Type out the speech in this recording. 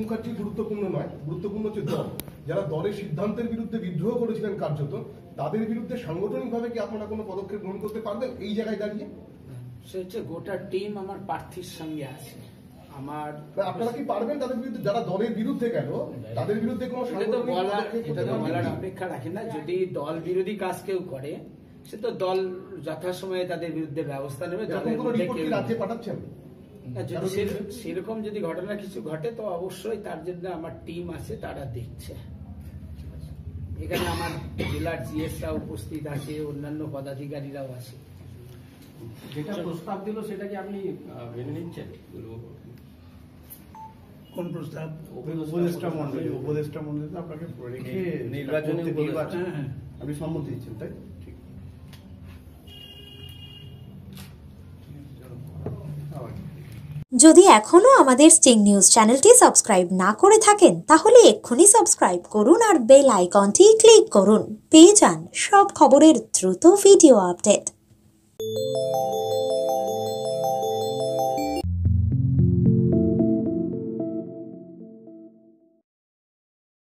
মুখার্জি গুরুত্বপূর্ণ নয়, গুরুত্বপূর্ণ হচ্ছে দল। যারা দলের সিদ্ধান্তের বিরুদ্ধে বিদ্রোহ করেছিলেন কার্যত, তাদের বিরুদ্ধে সাংগঠনিকভাবে কি আপনারা কোনো পদক্ষেপ গ্রহণ করতে পারবেন এই জায়গায় দাঁড়িয়ে? সে হচ্ছে গোটা টিম আমার প্রার্থীর সঙ্গে আছে। আমার আপনারা কি পারবেন তাদের বিরুদ্ধে, যারা দলের বিরুদ্ধে গেল তাদের বিরুদ্ধে কোনো বলার অপেক্ষা রাখে না। যদি দল বিরোধী কাজ কেউ করে, সে তো দল যথাসময়ে তাদের বিরুদ্ধে ব্যবস্থা নেবে। রাজ্যে পাঠাচ্ছেন? যদি সেরকম যদি ঘটনা কিছু ঘটে তো অবশ্যই তার জন্য আমার টিম আছে, তারা দেখছে। এখানে আমার জেলার জিএসরা উপস্থিত আছে, অন্যান্য পদাধিকারীরাও আছে। যেটা প্রস্তাব দিল সেটা কি আপনি মেনে নিচ্ছেন? কোন প্রস্তাব? উপদেষ্টা মন্ডলী আপনাকে নির্বাচনী আপনি সম্মতি দিচ্ছেন, তাই? যদি এখনো আমাদের স্টিং নিউজ চ্যানেলটি সাবস্ক্রাইব না করে থাকেন তাহলে এক্ষুনি সাবস্ক্রাইব করুন আর বেল আইকনটি ক্লিক করুন। পেয়ে যান সব খবরের দ্রুত ভিডিও আপডেট।